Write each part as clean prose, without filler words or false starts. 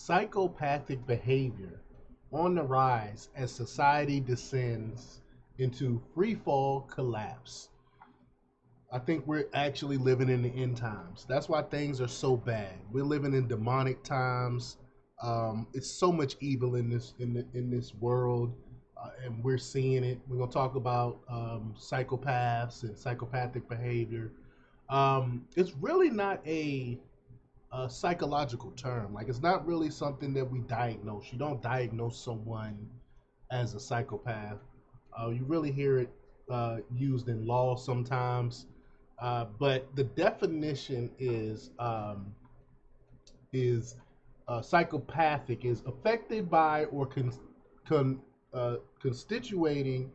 Psychopathic behavior on the rise as society descends into freefall collapse. I think we're actually living in the end times. That's why things are so bad. We're living in demonic times. It's so much evil in this world, and we're seeing it. We're gonna talk about psychopaths and psychopathic behavior. It's really not a psychological term. Like it's not really something that we diagnose. You don't diagnose someone as a psychopath. You really hear it used in law sometimes, but the definition is psychopathic is affected by or con, constituting.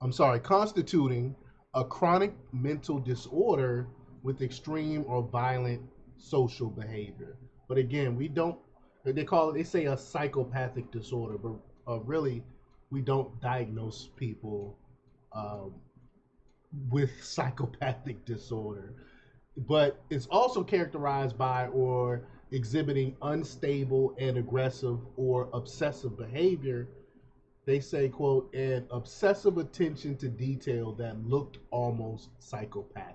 I'm sorry, constituting a chronic mental disorder with extreme or violent social behavior. But again, we don't. They call it. They say a psychopathic disorder, but really, we don't diagnose people um, with psychopathic disorder. But it's also characterized by or exhibiting unstable and aggressive or obsessive behavior. They say, quote, an obsessive attention to detail that looked almost psychopathic.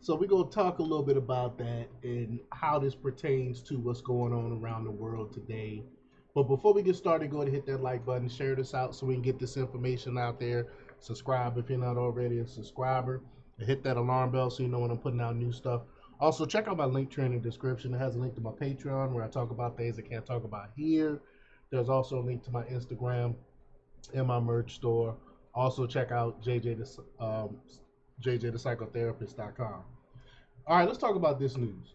So we're going to talk a little bit about that and how this pertains to what's going on around the world today. But before we get started, go ahead and hit that like button, share this out so we can get this information out there. Subscribe if you're not already a subscriber. And hit that alarm bell so you know when I'm putting out new stuff. Also, check out my link tree in the description. It has a link to my Patreon where I talk about things I can't talk about here. There's also a link to my Instagram and my merch store. Also, check out JJthepsychotherapist.com. All right, let's talk about this news.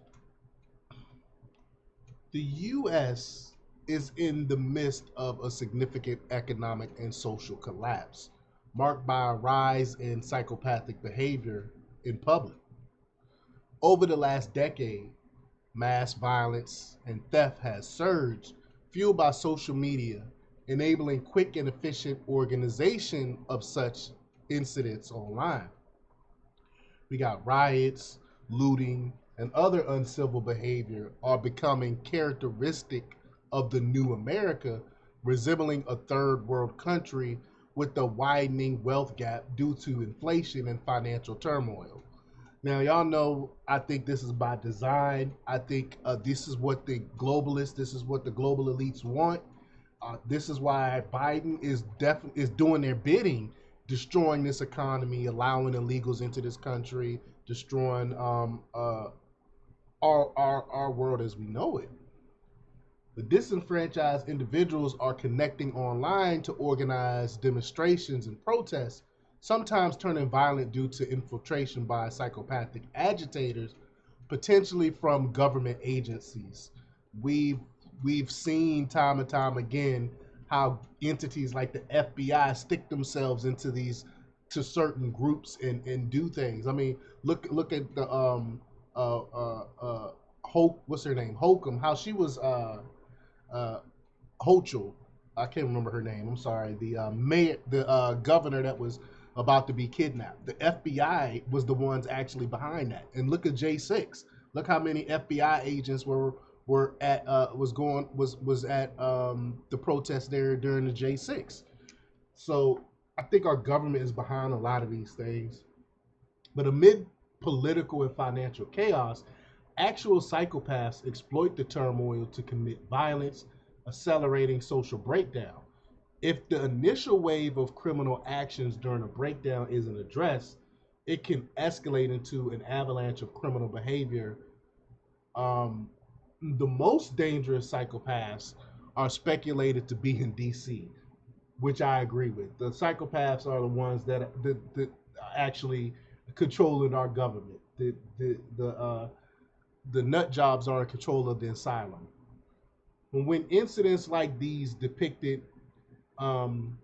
The U.S. is in the midst of a significant economic and social collapse, marked by a rise in psychopathic behavior in public. Over the last decade, mass violence and theft has surged, fueled by social media, enabling quick and efficient organization of such incidents online. We got riots, looting, and other uncivil behavior are becoming characteristic of the new America, resembling a third world country with a widening wealth gap due to inflation and financial turmoil. Now, y'all know, I think this is by design. I think this is what the globalists, this is what the global elites want. This is why Biden is doing their bidding, destroying this economy, allowing illegals into this country, destroying our world as we know it. The disenfranchised individuals are connecting online to organize demonstrations and protests, sometimes turning violent due to infiltration by psychopathic agitators, potentially from government agencies. We've we've seen time and time again how entities like the FBI stick themselves into these to certain groups and do things. I mean, look at the Hoke, what's her name? Holcomb, how she was uh Hochul. I can't remember her name. I'm sorry. The mayor, the governor that was about to be kidnapped. The FBI was the ones actually behind that. And look at J6. Look how many FBI agents were at was at the protest there during the J6. So I think our government is behind a lot of these things. But amid political and financial chaos, actual psychopaths exploit the turmoil to commit violence, accelerating social breakdown. If the initial wave of criminal actions during a breakdown isn't addressed, it can escalate into an avalanche of criminal behavior. Um, the most dangerous psychopaths are speculated to be in DC, which I agree with. The psychopaths are the ones that actually controlling our government. The nut jobs are in control of the asylum. When incidents like these depicted um,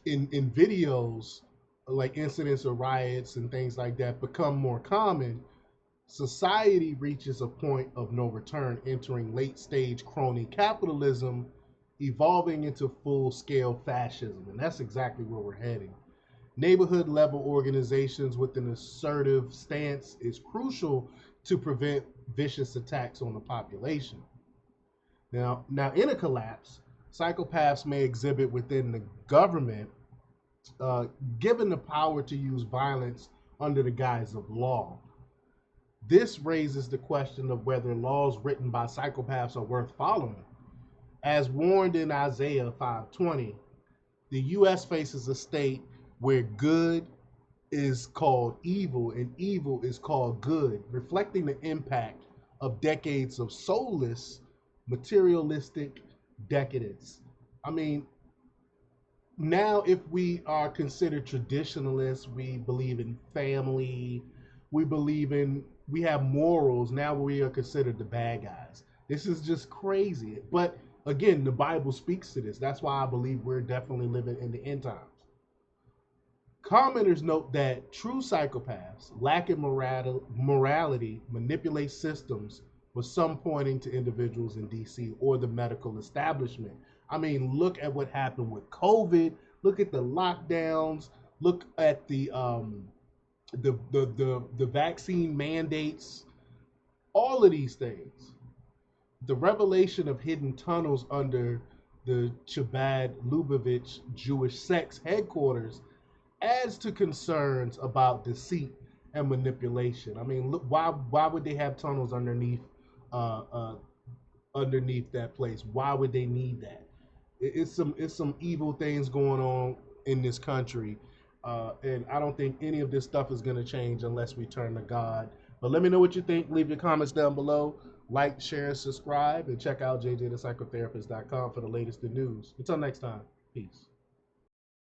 in videos, like incidents of riots and things like that, become more common, society reaches a point of no return, entering late stage crony capitalism, evolving into full scale fascism. And that's exactly where we're heading. Neighborhood level organizations with an assertive stance is crucial to prevent vicious attacks on the population. Now, in a collapse, psychopaths may exhibit within the government, uh, given the power to use violence under the guise of law. This raises the question of whether laws written by psychopaths are worth following. As warned in Isaiah 5:20, the U.S. faces a state where good is called evil and evil is called good, reflecting the impact of decades of soulless, materialistic decadence. I mean, now if we are considered traditionalists, we believe in family, we have morals, now we are considered the bad guys. This is just crazy. But again, the Bible speaks to this. That's why I believe we're definitely living in the end times. Commenters note that true psychopaths, lacking morality, manipulate systems, with some pointing to individuals in DC or the medical establishment. I mean, look at what happened with COVID. Look at the lockdowns. Look at the vaccine mandates. All of these things. The revelation of hidden tunnels under the Chabad-Lubavitch Jewish sect's headquarters adds to concerns about deceit and manipulation. I mean, look, why would they have tunnels uh, uh, underneath that place? Why would they need that? It's some evil things going on in this country, and I don't think any of this stuff is going to change unless we turn to God. But let me know what you think. Leave your comments down below. Like, share, and subscribe, and check out jjthepsychotherapist.com for the latest in news. Until next time, peace.